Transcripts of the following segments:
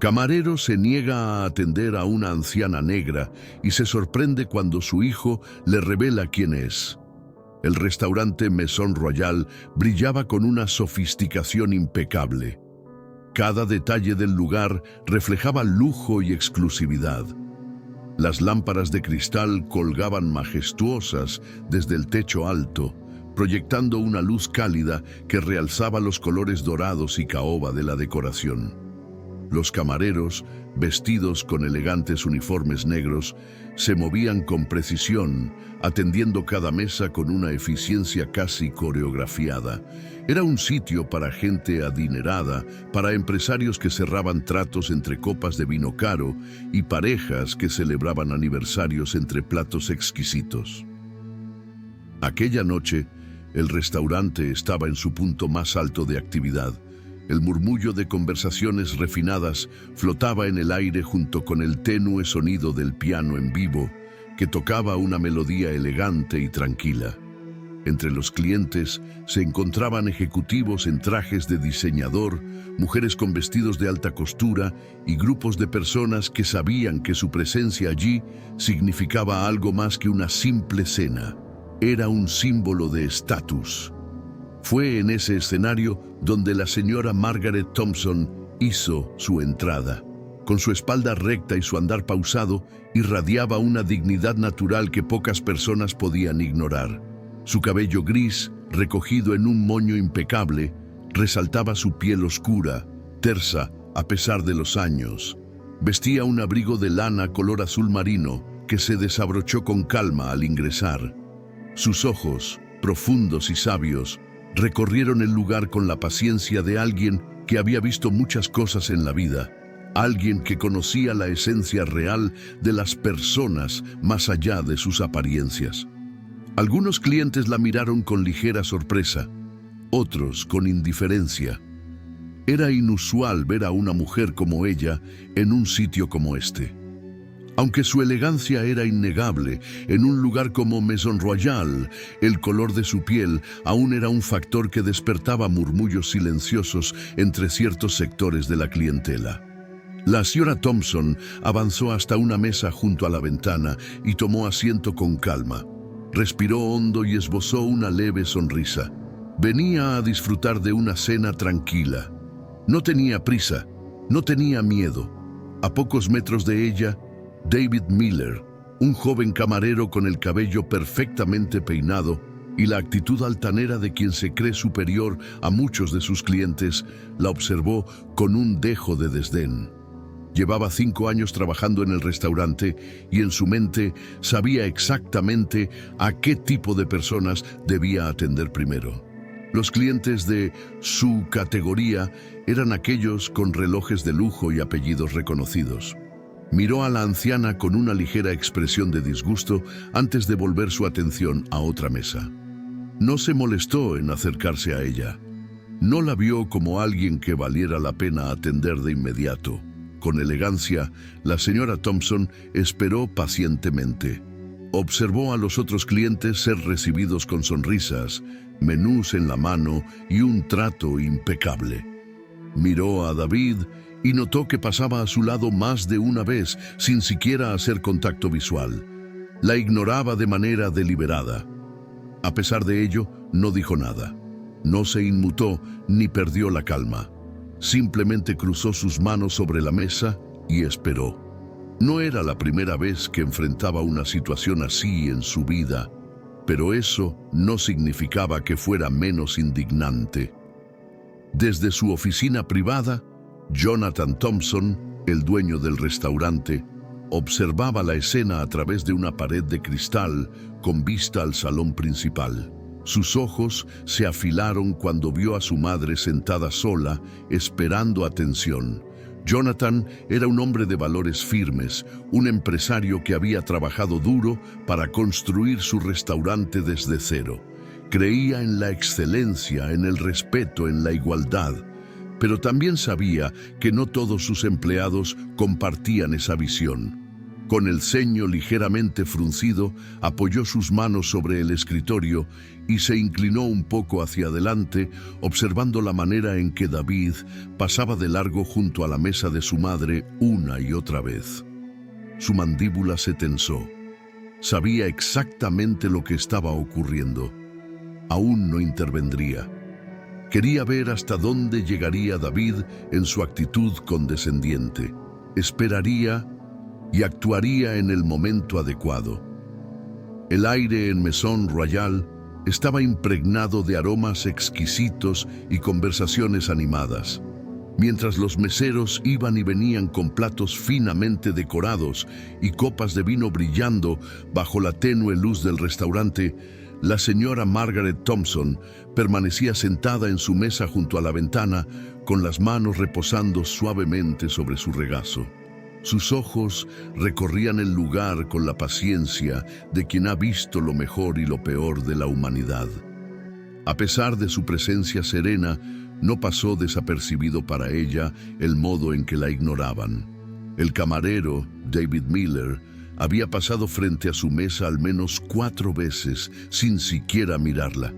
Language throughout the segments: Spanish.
Camarero se niega a atender a una anciana negra y se sorprende cuando su hijo le revela quién es. El restaurante Maison Royal brillaba con una sofisticación impecable. Cada detalle del lugar reflejaba lujo y exclusividad. Las lámparas de cristal colgaban majestuosas desde el techo alto, proyectando una luz cálida que realzaba los colores dorados y caoba de la decoración. Los camareros, vestidos con elegantes uniformes negros, se movían con precisión, atendiendo cada mesa con una eficiencia casi coreografiada. Era un sitio para gente adinerada, para empresarios que cerraban tratos entre copas de vino caro y parejas que celebraban aniversarios entre platos exquisitos. Aquella noche, el restaurante estaba en su punto más alto de actividad. El murmullo de conversaciones refinadas flotaba en el aire junto con el tenue sonido del piano en vivo, que tocaba una melodía elegante y tranquila. Entre los clientes se encontraban ejecutivos en trajes de diseñador, mujeres con vestidos de alta costura y grupos de personas que sabían que su presencia allí significaba algo más que una simple cena. Era un símbolo de estatus. Fue en ese escenario donde la señora Margaret Thompson hizo su entrada. Con su espalda recta y su andar pausado, irradiaba una dignidad natural que pocas personas podían ignorar. Su cabello gris, recogido en un moño impecable, resaltaba su piel oscura, tersa a pesar de los años. Vestía un abrigo de lana color azul marino que se desabrochó con calma al ingresar. Sus ojos, profundos y sabios, recorrieron el lugar con la paciencia de alguien que había visto muchas cosas en la vida, alguien que conocía la esencia real de las personas más allá de sus apariencias. Algunos clientes la miraron con ligera sorpresa, otros con indiferencia. Era inusual ver a una mujer como ella en un sitio como este. Aunque su elegancia era innegable, en un lugar como Maison Royal, el color de su piel aún era un factor que despertaba murmullos silenciosos entre ciertos sectores de la clientela. La señora Thompson avanzó hasta una mesa junto a la ventana y tomó asiento con calma. Respiró hondo y esbozó una leve sonrisa. Venía a disfrutar de una cena tranquila. No tenía prisa, no tenía miedo. A pocos metros de ella, David Miller, un joven camarero con el cabello perfectamente peinado y la actitud altanera de quien se cree superior a muchos de sus clientes, la observó con un dejo de desdén. Llevaba 5 años trabajando en el restaurante y en su mente sabía exactamente a qué tipo de personas debía atender primero. Los clientes de su categoría eran aquellos con relojes de lujo y apellidos reconocidos. Miró a la anciana con una ligera expresión de disgusto antes de volver su atención a otra mesa. No se molestó en acercarse a ella. No la vio como alguien que valiera la pena atender de inmediato. Con elegancia, la señora Thompson esperó pacientemente. Observó a los otros clientes ser recibidos con sonrisas, menús en la mano y un trato impecable. Miró a David y notó que pasaba a su lado más de una vez sin siquiera hacer contacto visual. La ignoraba de manera deliberada. A pesar de ello, no dijo nada. No se inmutó ni perdió la calma. Simplemente cruzó sus manos sobre la mesa y esperó. No era la primera vez que enfrentaba una situación así en su vida, pero eso no significaba que fuera menos indignante. Desde su oficina privada, Jonathan Thompson, el dueño del restaurante, observaba la escena a través de una pared de cristal con vista al salón principal. Sus ojos se afilaron cuando vio a su madre sentada sola, esperando atención. Jonathan era un hombre de valores firmes, un empresario que había trabajado duro para construir su restaurante desde cero. Creía en la excelencia, en el respeto, en la igualdad, pero también sabía que no todos sus empleados compartían esa visión. Con el ceño ligeramente fruncido, apoyó sus manos sobre el escritorio y se inclinó un poco hacia adelante, observando la manera en que David pasaba de largo junto a la mesa de su madre una y otra vez. Su mandíbula se tensó. Sabía exactamente lo que estaba ocurriendo. Aún no intervendría. Quería ver hasta dónde llegaría David en su actitud condescendiente. Esperaría y actuaría en el momento adecuado. El aire en Maison Royal estaba impregnado de aromas exquisitos y conversaciones animadas. Mientras los meseros iban y venían con platos finamente decorados y copas de vino brillando bajo la tenue luz del restaurante, la señora Margaret Thompson permanecía sentada en su mesa junto a la ventana, con las manos reposando suavemente sobre su regazo. Sus ojos recorrían el lugar con la paciencia de quien ha visto lo mejor y lo peor de la humanidad. A pesar de su presencia serena, no pasó desapercibido para ella el modo en que la ignoraban. El camarero, David Miller, había pasado frente a su mesa al menos 4 veces sin siquiera mirarla.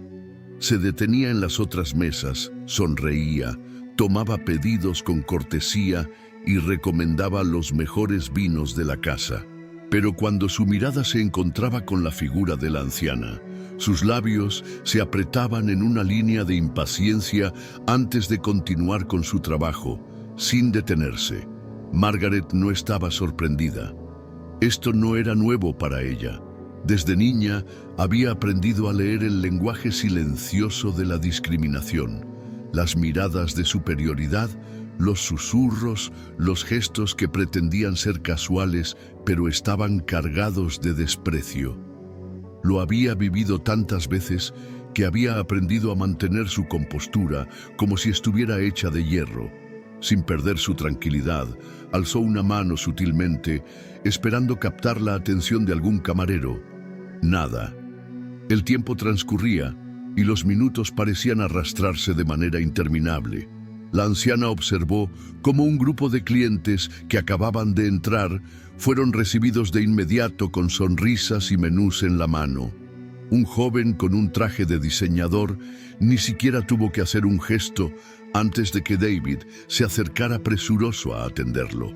Se detenía en las otras mesas, sonreía, tomaba pedidos con cortesía y recomendaba los mejores vinos de la casa. Pero cuando su mirada se encontraba con la figura de la anciana, sus labios se apretaban en una línea de impaciencia antes de continuar con su trabajo, sin detenerse. Margaret no estaba sorprendida. Esto no era nuevo para ella. Desde niña había aprendido a leer el lenguaje silencioso de la discriminación, las miradas de superioridad, los susurros, los gestos que pretendían ser casuales, pero estaban cargados de desprecio. Lo había vivido tantas veces que había aprendido a mantener su compostura como si estuviera hecha de hierro. Sin perder su tranquilidad, alzó una mano sutilmente, esperando captar la atención de algún camarero. Nada. El tiempo transcurría y los minutos parecían arrastrarse de manera interminable. La anciana observó cómo un grupo de clientes que acababan de entrar fueron recibidos de inmediato con sonrisas y menús en la mano. Un joven con un traje de diseñador ni siquiera tuvo que hacer un gesto antes de que David se acercara presuroso a atenderlo.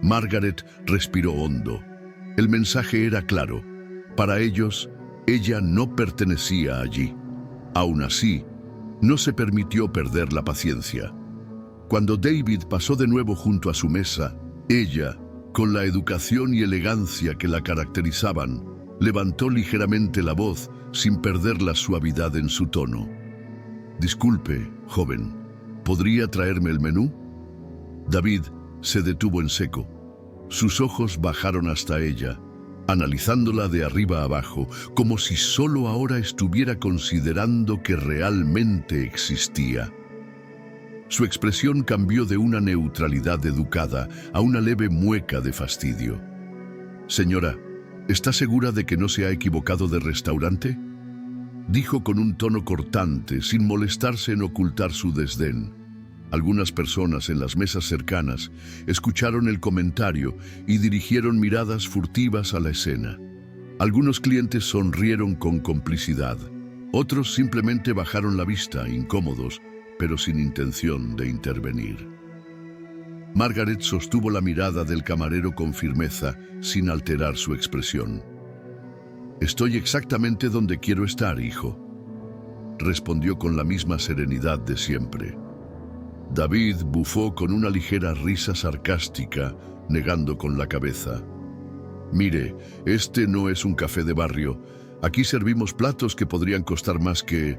Margaret respiró hondo. El mensaje era claro. Para ellos, ella no pertenecía allí. Aún así, no se permitió perder la paciencia. Cuando David pasó de nuevo junto a su mesa, ella, con la educación y elegancia que la caracterizaban, levantó ligeramente la voz sin perder la suavidad en su tono. «Disculpe, joven, ¿podría traerme el menú?» David se detuvo en seco. Sus ojos bajaron hasta ella, analizándola de arriba abajo, como si solo ahora estuviera considerando que realmente existía. Su expresión cambió de una neutralidad educada a una leve mueca de fastidio. «Señora, ¿está segura de que no se ha equivocado de restaurante?», dijo con un tono cortante, sin molestarse en ocultar su desdén. Algunas personas en las mesas cercanas escucharon el comentario y dirigieron miradas furtivas a la escena. Algunos clientes sonrieron con complicidad. Otros simplemente bajaron la vista, incómodos, pero sin intención de intervenir. Margaret sostuvo la mirada del camarero con firmeza, sin alterar su expresión. «Estoy exactamente donde quiero estar, hijo», respondió con la misma serenidad de siempre. David bufó con una ligera risa sarcástica, negando con la cabeza. «Mire, este no es un café de barrio. Aquí servimos platos que podrían costar más que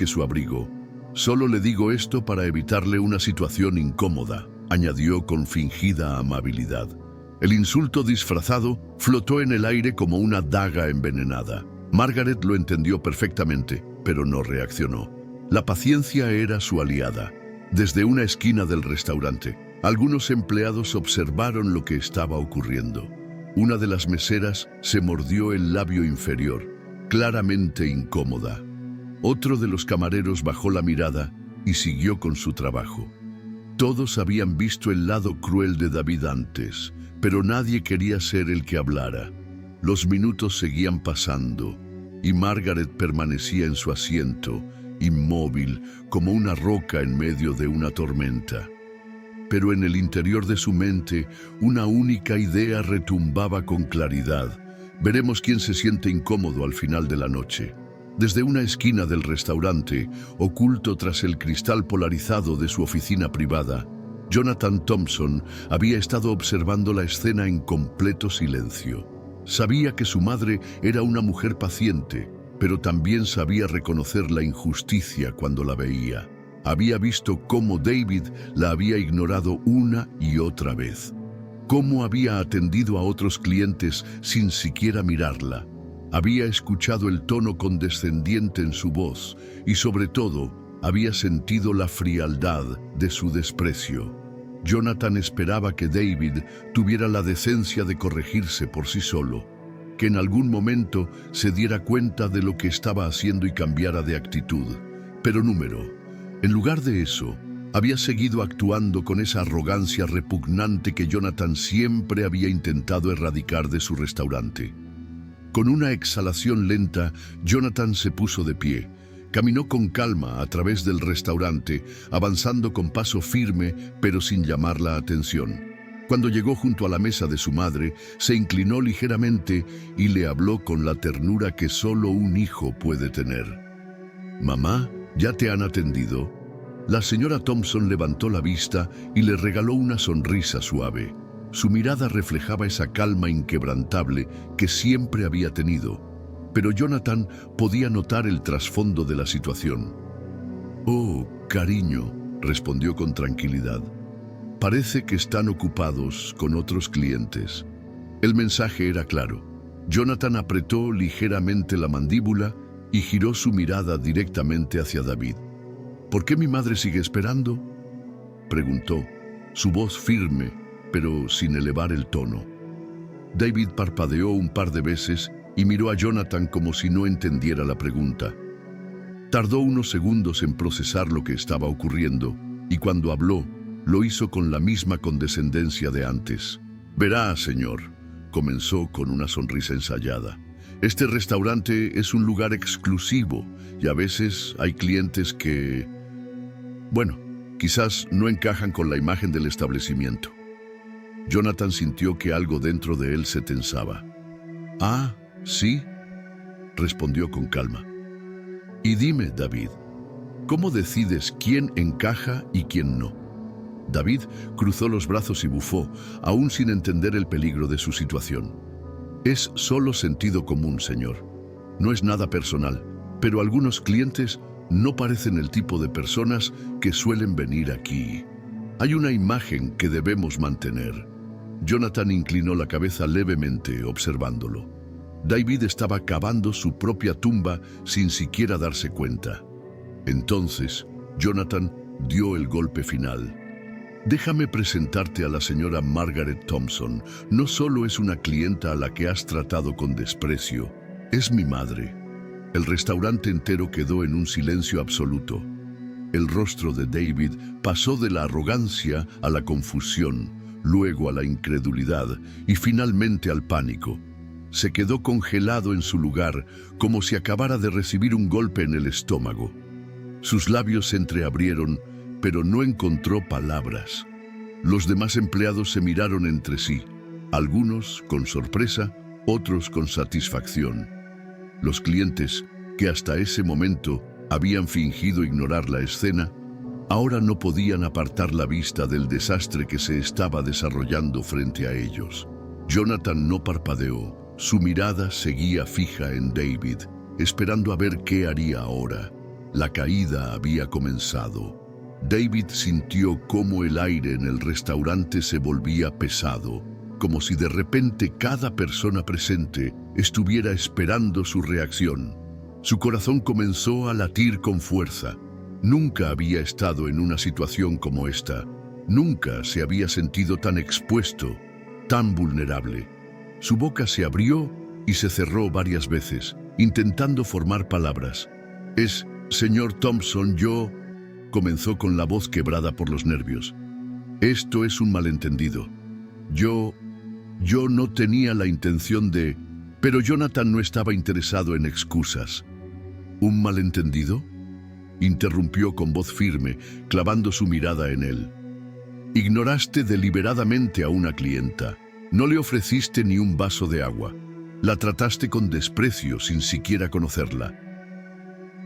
su abrigo. Solo le digo esto para evitarle una situación incómoda», añadió con fingida amabilidad. El insulto disfrazado flotó en el aire como una daga envenenada. Margaret lo entendió perfectamente, pero no reaccionó. La paciencia era su aliada. Desde una esquina del restaurante, algunos empleados observaron lo que estaba ocurriendo. Una de las meseras se mordió el labio inferior, claramente incómoda. Otro de los camareros bajó la mirada y siguió con su trabajo. Todos habían visto el lado cruel de David antes, pero nadie quería ser el que hablara. Los minutos seguían pasando y Margaret permanecía en su asiento, inmóvil como una roca en medio de una tormenta. Pero en el interior de su mente, una única idea retumbaba con claridad. Veremos quién se siente incómodo al final de la noche. Desde una esquina del restaurante, oculto tras el cristal polarizado de su oficina privada, Jonathan Thompson había estado observando la escena en completo silencio. Sabía que su madre era una mujer paciente, pero también sabía reconocer la injusticia cuando la veía. Había visto cómo David la había ignorado una y otra vez, cómo había atendido a otros clientes sin siquiera mirarla. Había escuchado el tono condescendiente en su voz y, sobre todo, había sentido la frialdad de su desprecio. Jonathan esperaba que David tuviera la decencia de corregirse por sí solo, que en algún momento se diera cuenta de lo que estaba haciendo y cambiara de actitud. Pero en lugar de eso, había seguido actuando con esa arrogancia repugnante que Jonathan siempre había intentado erradicar de su restaurante. Con una exhalación lenta, Jonathan se puso de pie. Caminó con calma a través del restaurante, avanzando con paso firme, pero sin llamar la atención. Cuando llegó junto a la mesa de su madre, se inclinó ligeramente y le habló con la ternura que solo un hijo puede tener. «Mamá, ¿ya te han atendido?» La señora Thompson levantó la vista y le regaló una sonrisa suave. Su mirada reflejaba esa calma inquebrantable que siempre había tenido, pero Jonathan podía notar el trasfondo de la situación. «Oh, cariño», respondió con tranquilidad. «Parece que están ocupados con otros clientes». El mensaje era claro. Jonathan apretó ligeramente la mandíbula y giró su mirada directamente hacia David. «¿Por qué mi madre sigue esperando?», preguntó, su voz firme, pero sin elevar el tono. David parpadeó un par de veces y miró a Jonathan como si no entendiera la pregunta. Tardó unos segundos en procesar lo que estaba ocurriendo, y cuando habló, lo hizo con la misma condescendencia de antes. «Verá, señor», comenzó con una sonrisa ensayada. «Este restaurante es un lugar exclusivo y a veces hay clientes que, bueno, quizás no encajan con la imagen del establecimiento». Jonathan sintió que algo dentro de él se tensaba. «Ah, ¿sí?», respondió con calma. «Y dime, David, ¿cómo decides quién encaja y quién no?». David cruzó los brazos y bufó, aún sin entender el peligro de su situación. «Es solo sentido común, señor. No es nada personal, pero algunos clientes no parecen el tipo de personas que suelen venir aquí. Hay una imagen que debemos mantener». Jonathan inclinó la cabeza levemente, observándolo. David estaba cavando su propia tumba sin siquiera darse cuenta. Entonces, Jonathan dio el golpe final. «Déjame presentarte a la señora Margaret Thompson. No solo es una clienta a la que has tratado con desprecio, es mi madre». El restaurante entero quedó en un silencio absoluto. El rostro de David pasó de la arrogancia a la confusión, luego a la incredulidad y finalmente al pánico. Se quedó congelado en su lugar, como si acabara de recibir un golpe en el estómago. Sus labios se entreabrieron, pero no encontró palabras. Los demás empleados se miraron entre sí, algunos con sorpresa, otros con satisfacción. Los clientes, que hasta ese momento habían fingido ignorar la escena, ahora no podían apartar la vista del desastre que se estaba desarrollando frente a ellos. Jonathan no parpadeó. Su mirada seguía fija en David, esperando a ver qué haría ahora. La caída había comenzado. David sintió cómo el aire en el restaurante se volvía pesado, como si de repente cada persona presente estuviera esperando su reacción. Su corazón comenzó a latir con fuerza. Nunca había estado en una situación como esta. Nunca se había sentido tan expuesto, tan vulnerable. Su boca se abrió y se cerró varias veces, intentando formar palabras. «Señor Thompson, yo…», comenzó con la voz quebrada por los nervios. «Esto es un malentendido. Yo Yo no tenía la intención de... Pero Jonathan no estaba interesado en excusas. ¿Un malentendido?, interrumpió con voz firme, clavando su mirada en él. Ignoraste deliberadamente a una clienta. No le ofreciste ni un vaso de agua. La trataste con desprecio sin siquiera conocerla.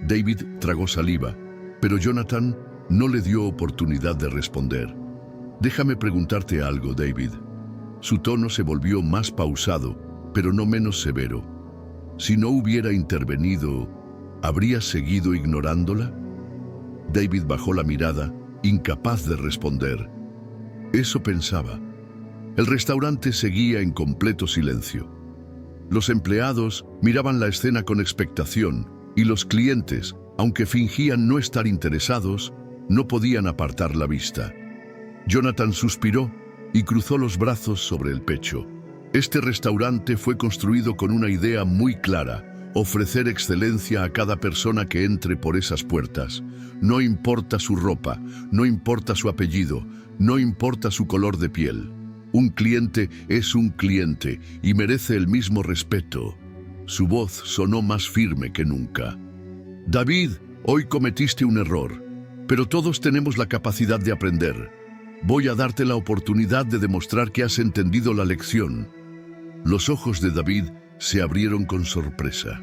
David tragó saliva, pero Jonathan no le dio oportunidad de responder. Déjame preguntarte algo, David. Su tono se volvió más pausado, pero no menos severo. Si no hubiera intervenido, ¿habrías seguido ignorándola? David bajó la mirada, incapaz de responder. Eso pensaba. El restaurante seguía en completo silencio. Los empleados miraban la escena con expectación y los clientes, aunque fingían no estar interesados, no podían apartar la vista. Jonathan suspiró y cruzó los brazos sobre el pecho. Este restaurante fue construido con una idea muy clara: ofrecer excelencia a cada persona que entre por esas puertas. No importa su ropa, no importa su apellido, no importa su color de piel. Un cliente es un cliente y merece el mismo respeto. Su voz sonó más firme que nunca. David, hoy cometiste un error, pero todos tenemos la capacidad de aprender. Voy a darte la oportunidad de demostrar que has entendido la lección. Los ojos de David se abrieron con sorpresa.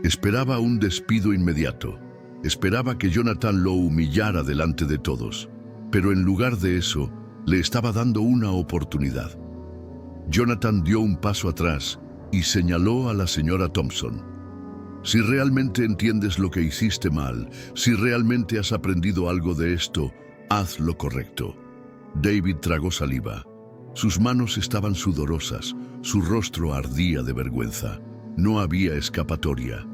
Esperaba un despido inmediato. Esperaba que Jonathan lo humillara delante de todos. Pero en lugar de eso, le estaba dando una oportunidad. Jonathan dio un paso atrás y señaló a la señora Thompson. Si realmente entiendes lo que hiciste mal, si realmente has aprendido algo de esto, haz lo correcto. David tragó saliva. Sus manos estaban sudorosas, su rostro ardía de vergüenza. No había escapatoria.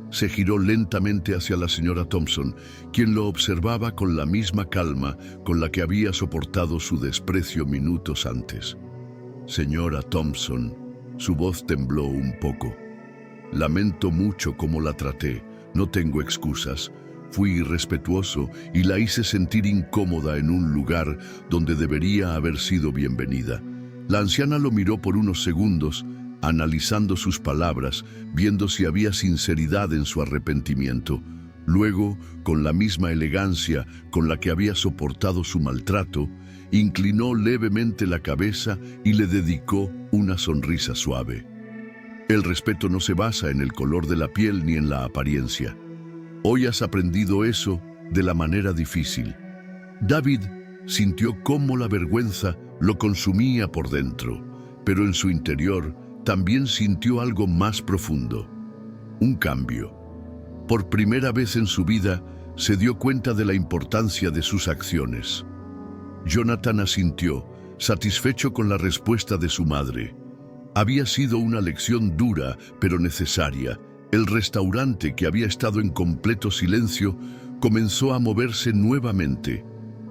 Se giró lentamente hacia la señora Thompson, quien lo observaba con la misma calma con la que había soportado su desprecio minutos antes. Señora Thompson, su voz tembló un poco. Lamento mucho cómo la traté, no tengo excusas. Fui irrespetuoso y la hice sentir incómoda en un lugar donde debería haber sido bienvenida. La anciana lo miró por unos segundos, analizando sus palabras, viendo si había sinceridad en su arrepentimiento. Luego, con la misma elegancia con la que había soportado su maltrato, inclinó levemente la cabeza y le dedicó una sonrisa suave. El respeto no se basa en el color de la piel ni en la apariencia. Hoy has aprendido eso de la manera difícil. David sintió cómo la vergüenza lo consumía por dentro, pero en su interior también sintió algo más profundo: un cambio. Por primera vez en su vida se dio cuenta de la importancia de sus acciones. Jonathan asintió, satisfecho con la respuesta de su madre. Había sido una lección dura, pero necesaria. El restaurante, que había estado en completo silencio, comenzó a moverse nuevamente.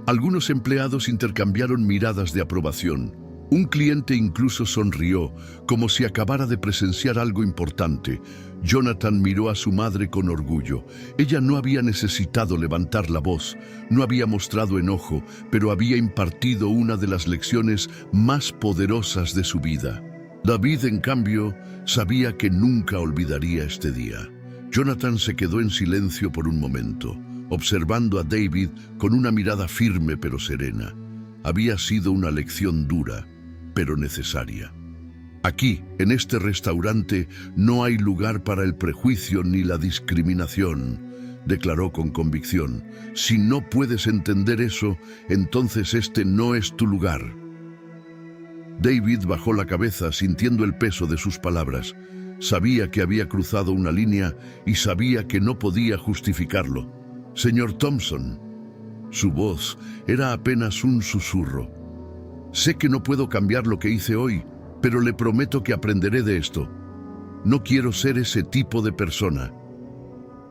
Algunos empleados intercambiaron miradas de aprobación. Un cliente incluso sonrió, como si acabara de presenciar algo importante. Jonathan miró a su madre con orgullo. Ella no había necesitado levantar la voz, no había mostrado enojo, pero había impartido una de las lecciones más poderosas de su vida. David, en cambio, sabía que nunca olvidaría este día. Jonathan se quedó en silencio por un momento, observando a David con una mirada firme pero serena. Había sido una lección dura, pero necesaria. Aquí, en este restaurante, no hay lugar para el prejuicio ni la discriminación, declaró con convicción. Si no puedes entender eso, entonces este no es tu lugar. David bajó la cabeza sintiendo el peso de sus palabras. Sabía que había cruzado una línea y sabía que no podía justificarlo. Señor Thompson. Su voz era apenas un susurro. Sé que no puedo cambiar lo que hice hoy, pero le prometo que aprenderé de esto. No quiero ser ese tipo de persona.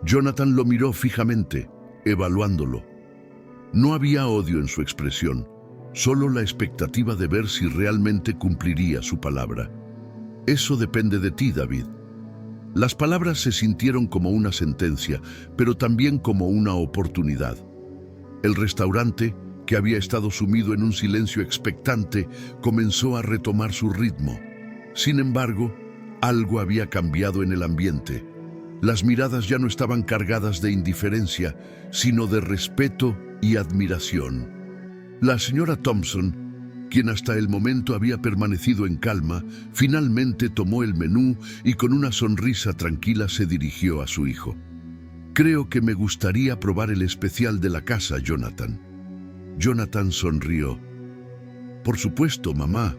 Jonathan lo miró fijamente, evaluándolo. No había odio en su expresión, solo la expectativa de ver si realmente cumpliría su palabra. Eso depende de ti, David. Las palabras se sintieron como una sentencia, pero también como una oportunidad. El restaurante, que había estado sumido en un silencio expectante, comenzó a retomar su ritmo. Sin embargo, algo había cambiado en el ambiente. Las miradas ya no estaban cargadas de indiferencia, sino de respeto y admiración. La señora Thompson, quien hasta el momento había permanecido en calma, finalmente tomó el menú y con una sonrisa tranquila se dirigió a su hijo. «Creo que me gustaría probar el especial de la casa, Jonathan». Jonathan sonrió. «Por supuesto, mamá».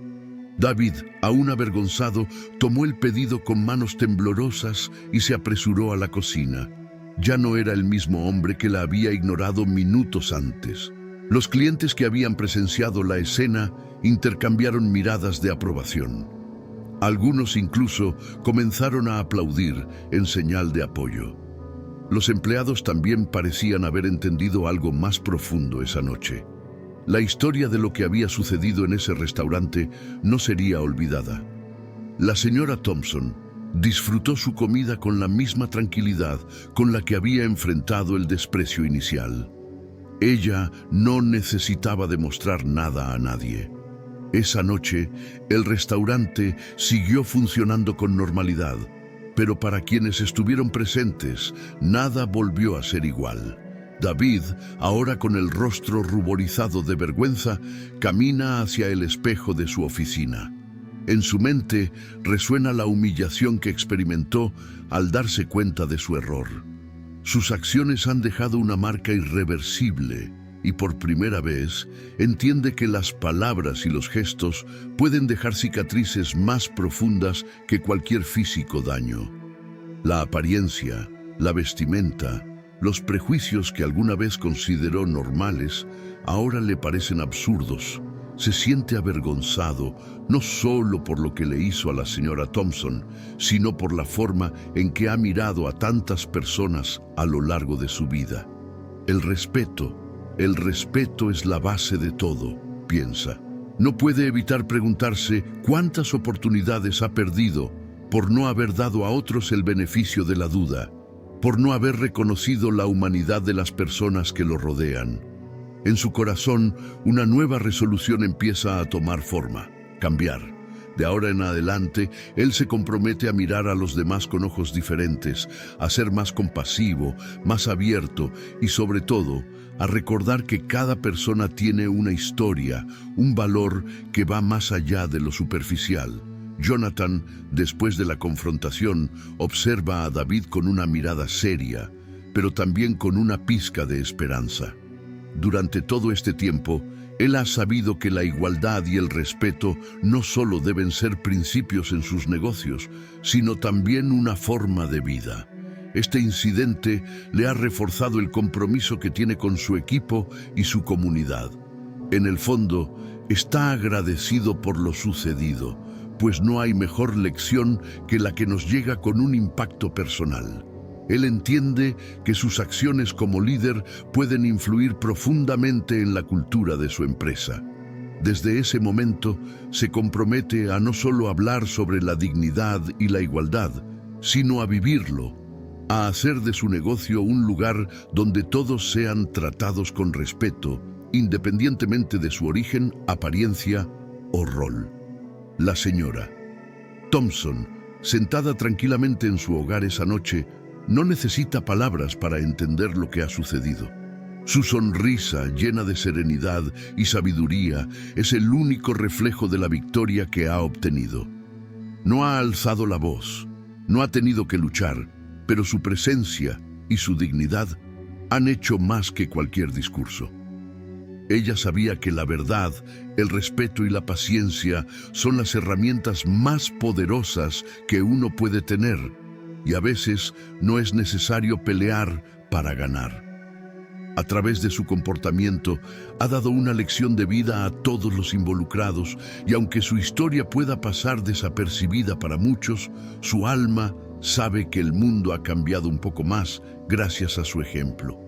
David, aún avergonzado, tomó el pedido con manos temblorosas y se apresuró a la cocina. Ya no era el mismo hombre que la había ignorado minutos antes. Los clientes que habían presenciado la escena intercambiaron miradas de aprobación. Algunos incluso comenzaron a aplaudir en señal de apoyo. Los empleados también parecían haber entendido algo más profundo esa noche. La historia de lo que había sucedido en ese restaurante no sería olvidada. La señora Thompson disfrutó su comida con la misma tranquilidad con la que había enfrentado el desprecio inicial. Ella no necesitaba demostrar nada a nadie. Esa noche, el restaurante siguió funcionando con normalidad, pero para quienes estuvieron presentes, nada volvió a ser igual. David, ahora con el rostro ruborizado de vergüenza, camina hacia el espejo de su oficina. En su mente resuena la humillación que experimentó al darse cuenta de su error. Sus acciones han dejado una marca irreversible y por primera vez entiende que las palabras y los gestos pueden dejar cicatrices más profundas que cualquier físico daño. La apariencia, la vestimenta, los prejuicios que alguna vez consideró normales, ahora le parecen absurdos. Se siente avergonzado, no solo por lo que le hizo a la señora Thompson, sino por la forma en que ha mirado a tantas personas a lo largo de su vida. El respeto es la base de todo, piensa. No puede evitar preguntarse cuántas oportunidades ha perdido por no haber dado a otros el beneficio de la duda, por no haber reconocido la humanidad de las personas que lo rodean. En su corazón, una nueva resolución empieza a tomar forma: cambiar. De ahora en adelante, él se compromete a mirar a los demás con ojos diferentes, a ser más compasivo, más abierto y, sobre todo, a recordar que cada persona tiene una historia, un valor que va más allá de lo superficial. Jonathan, después de la confrontación, observa a David con una mirada seria, pero también con una pizca de esperanza. Durante todo este tiempo, él ha sabido que la igualdad y el respeto no solo deben ser principios en sus negocios, sino también una forma de vida. Este incidente le ha reforzado el compromiso que tiene con su equipo y su comunidad. En el fondo, está agradecido por lo sucedido, pues no hay mejor lección que la que nos llega con un impacto personal. Él entiende que sus acciones como líder pueden influir profundamente en la cultura de su empresa. Desde ese momento, se compromete a no solo hablar sobre la dignidad y la igualdad, sino a vivirlo, a hacer de su negocio un lugar donde todos sean tratados con respeto, independientemente de su origen, apariencia o rol. La señora Thompson, sentada tranquilamente en su hogar esa noche, no necesita palabras para entender lo que ha sucedido. Su sonrisa, llena de serenidad y sabiduría, es el único reflejo de la victoria que ha obtenido. No ha alzado la voz, no ha tenido que luchar, pero su presencia y su dignidad han hecho más que cualquier discurso. Ella sabía que la verdad, el respeto y la paciencia son las herramientas más poderosas que uno puede tener, y a veces no es necesario pelear para ganar. A través de su comportamiento, ha dado una lección de vida a todos los involucrados, y aunque su historia pueda pasar desapercibida para muchos, su alma sabe que el mundo ha cambiado un poco más gracias a su ejemplo.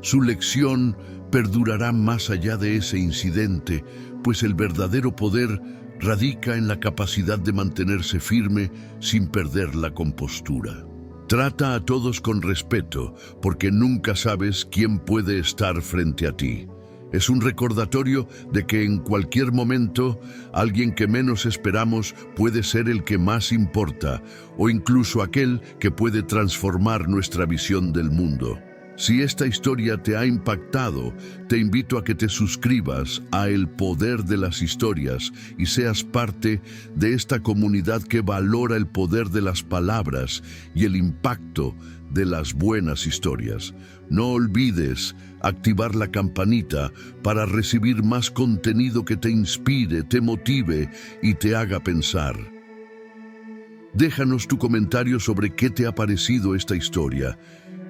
Su lección perdurará más allá de ese incidente, pues el verdadero poder radica en la capacidad de mantenerse firme sin perder la compostura. Trata a todos con respeto, porque nunca sabes quién puede estar frente a ti. Es un recordatorio de que en cualquier momento alguien que menos esperamos puede ser el que más importa, o incluso aquel que puede transformar nuestra visión del mundo. Si esta historia te ha impactado, te invito a que te suscribas a El Poder de las Historias y seas parte de esta comunidad que valora el poder de las palabras y el impacto de las buenas historias. No olvides activar la campanita para recibir más contenido que te inspire, te motive y te haga pensar. Déjanos tu comentario sobre qué te ha parecido esta historia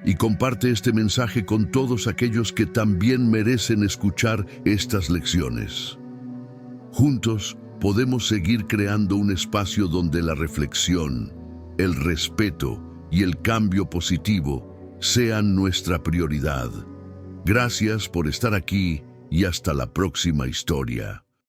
y comparte este mensaje con todos aquellos que también merecen escuchar estas lecciones. Juntos podemos seguir creando un espacio donde la reflexión, el respeto y el cambio positivo sean nuestra prioridad. Gracias por estar aquí y hasta la próxima historia.